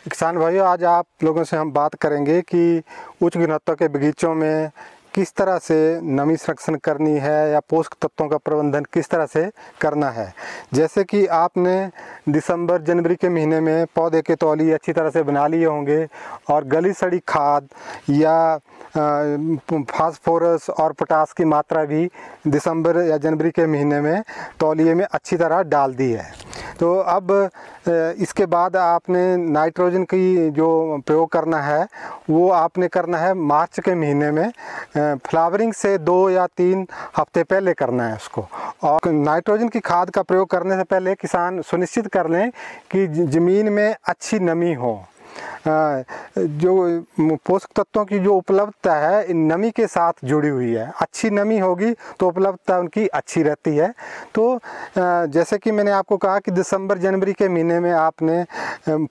किसान भाइयों, आज आप लोगों से हम बात करेंगे कि उच्च गुणवत्ता के बगीचों में किस तरह से नमी संरक्षण करनी है या पोषक तत्वों का प्रबंधन किस तरह से करना है। जैसे कि आपने दिसंबर जनवरी के महीने में पौधे के तौलिए अच्छी तरह से बना लिए होंगे और गली सड़ी खाद या फास्फोरस और पोटास की मात्रा भी दिसंबर या जनवरी के महीने में तौलिए में अच्छी तरह डाल दी है। तो अब इसके बाद आपने नाइट्रोजन की जो प्रयोग करना है वो आपने करना है मार्च के महीने में, फ्लावरिंग से 2 या 3 हफ्ते पहले करना है उसको। और नाइट्रोजन की खाद का प्रयोग करने से पहले किसान सुनिश्चित कर लें कि ज़मीन में अच्छी नमी हो। जो पोषक तत्वों की जो उपलब्धता है इन नमी के साथ जुड़ी हुई है। अच्छी नमी होगी तो उपलब्धता उनकी अच्छी रहती है। तो जैसे कि मैंने आपको कहा कि दिसंबर जनवरी के महीने में आपने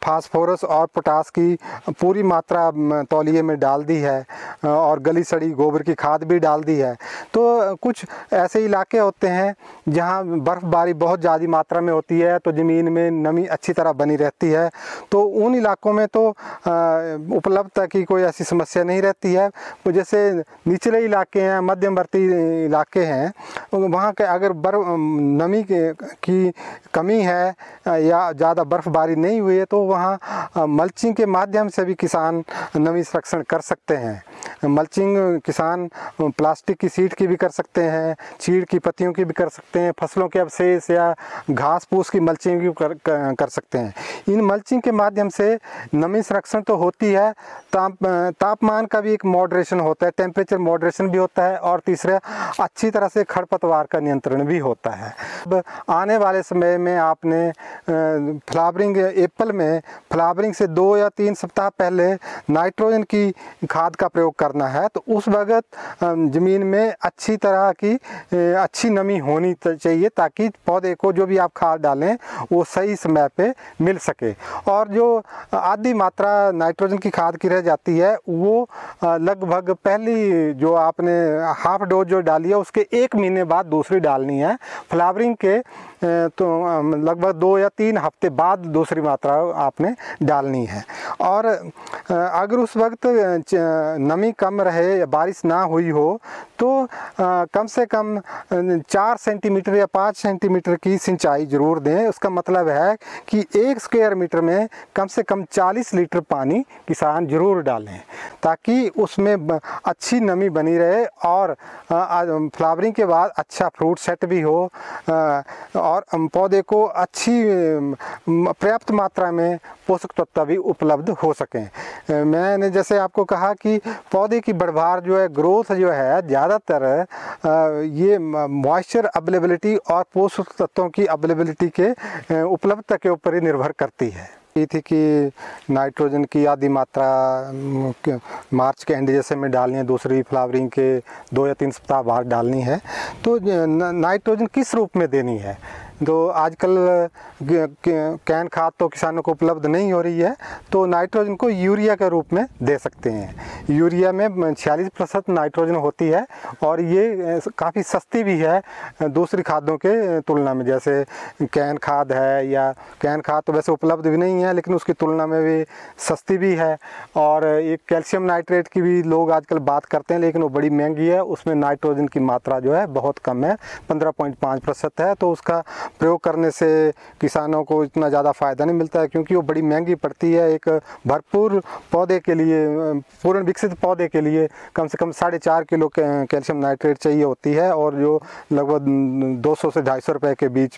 फास्फोरस और पोटास की पूरी मात्रा तौलिए में डाल दी है और गली सड़ी गोबर की खाद भी डाल दी है। तो कुछ ऐसे इलाके होते हैं जहाँ बर्फ़बारी बहुत ज़्यादा मात्रा में होती है तो ज़मीन में नमी अच्छी तरह बनी रहती है। तो उन इलाकों में तो उपलब्धता की कोई ऐसी समस्या नहीं रहती है। तो जैसे निचले इलाके हैं, मध्यवर्ती इलाके हैं, वहाँ के अगर नमी की कमी है या ज़्यादा बर्फ़बारी नहीं हुई है तो वहाँ मल्चिंग के माध्यम से भी किसान नमी संरक्षण कर सकते हैं। मल्चिंग किसान प्लास्टिक की शीट की भी कर सकते हैं, चीड़ की पत्तियों की भी कर सकते हैं, फसलों के अवशेष या घास फूस की मल्चिंग भी कर सकते हैं। इन मल्चिंग के माध्यम से नमी संरक्षण तो होती है, तापमान का भी एक मॉडरेशन होता है, टेम्परेचर मॉडरेशन भी होता है और तीसरा अच्छी तरह से खरपतवार का नियंत्रण भी होता है। अब आने वाले समय में आपने फ्लावरिंग एप्पल में फ्लावरिंग से 2 या 3 सप्ताह पहले नाइट्रोजन की खाद का प्रयोग करना है। तो उस वक्त ज़मीन में अच्छी तरह की अच्छी नमी होनी चाहिए ताकि पौधे को जो भी आप खाद डालें वो सही समय पे मिल सके। और जो आधी मात्रा नाइट्रोजन की खाद की रह जाती है वो लगभग पहली जो आपने हाफ डोज जो डाली है उसके 1 महीने बाद दूसरी डालनी है। फ्लावरिंग के तो लगभग 2 या 3 हफ्ते बाद दूसरी मात्रा आपने डालनी है। और अगर उस वक्त नमी कम रहे या बारिश ना हुई हो तो कम से कम 4 सेंटीमीटर या 5 सेंटीमीटर की सिंचाई ज़रूर दें। उसका मतलब है कि 1 स्क्वायर मीटर में कम से कम 40 लीटर पानी किसान ज़रूर डालें ताकि उसमें अच्छी नमी बनी रहे और फ्लावरिंग के बाद अच्छा फ्रूट सेट भी हो और पौधे को अच्छी पर्याप्त मात्रा में पोषक तत्व भी उपलब्ध हो सकें। मैंने जैसे आपको कहा कि पौधे की बढ़वार जो है, ग्रोथ जो है, ज़्यादातर ये मॉइस्चर अवेलेबिलिटी और पोषक तत्वों की अवेलेबिलिटी के उपलब्धता के ऊपर ही निर्भर करती है। ये थी कि नाइट्रोजन की आधी मात्रा मार्च के एंड जैसे में डालनी है, दूसरी फ्लावरिंग के 2 या 3 सप्ताह बाद डालनी है। तो नाइट्रोजन किस रूप में देनी है? तो आजकल कैन खाद तो किसानों को उपलब्ध नहीं हो रही है, तो नाइट्रोजन को यूरिया के रूप में दे सकते हैं। यूरिया में 46% नाइट्रोजन होती है और ये काफ़ी सस्ती भी है दूसरी खादों के तुलना में। जैसे कैन खाद है, या कैन खाद तो वैसे उपलब्ध भी नहीं है लेकिन उसकी तुलना में भी सस्ती भी है। और एक कैल्शियम नाइट्रेट की भी लोग आजकल बात करते हैं लेकिन वो बड़ी महंगी है, उसमें नाइट्रोजन की मात्रा जो है बहुत कम है, 15.5% है। तो उसका प्रयोग करने से किसानों को इतना ज़्यादा फ़ायदा नहीं मिलता है क्योंकि वो बड़ी महंगी पड़ती है। एक भरपूर पौधे के लिए, पूर्ण विकसित पौधे के लिए कम से कम 4.5 किलो कैल्शियम नाइट्रेट चाहिए होती है और जो लगभग 200 से 250 रुपये के बीच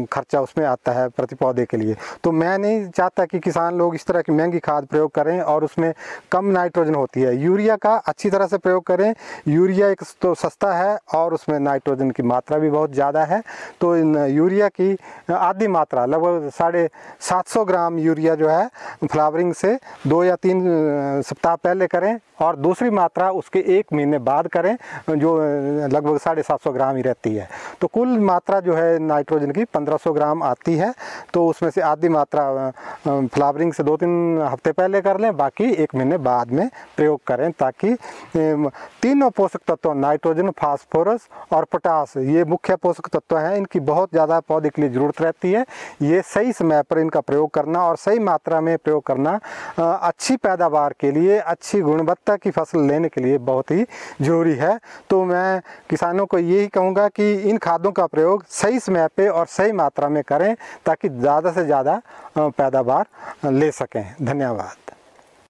खर्चा उसमें आता है प्रति पौधे के लिए। तो मैं नहीं चाहता कि किसान लोग इस तरह की महंगी खाद प्रयोग करें और उसमें कम नाइट्रोजन होती है। यूरिया का अच्छी तरह से प्रयोग करें। यूरिया एक तो सस्ता है और उसमें नाइट्रोजन की मात्रा भी बहुत ज़्यादा है। तो यूरिया की आधी मात्रा लगभग 750 ग्राम यूरिया जो है फ्लावरिंग से 2 या 3 सप्ताह पहले करें और दूसरी मात्रा उसके 1 महीने बाद करें जो लगभग 750 ग्राम ही रहती है। तो कुल मात्रा जो है नाइट्रोजन की 1500 ग्राम आती है। तो उसमें से आधी मात्रा फ्लावरिंग से 2-3 हफ्ते पहले कर लें, बाकी 1 महीने बाद में प्रयोग करें ताकि तीनों पोषक तत्व नाइट्रोजन, फास्फोरस और पोटास, ये मुख्य पोषक तत्व हैं, इनकी बहुत बहुत ज़्यादा पौधे के लिए ज़रूरत रहती है। ये सही समय पर इनका प्रयोग करना और सही मात्रा में प्रयोग करना अच्छी पैदावार के लिए, अच्छी गुणवत्ता की फसल लेने के लिए बहुत ही ज़रूरी है। तो मैं किसानों को यही कहूँगा कि इन खादों का प्रयोग सही समय पे और सही मात्रा में करें ताकि ज़्यादा से ज़्यादा पैदावार ले सकें। धन्यवाद।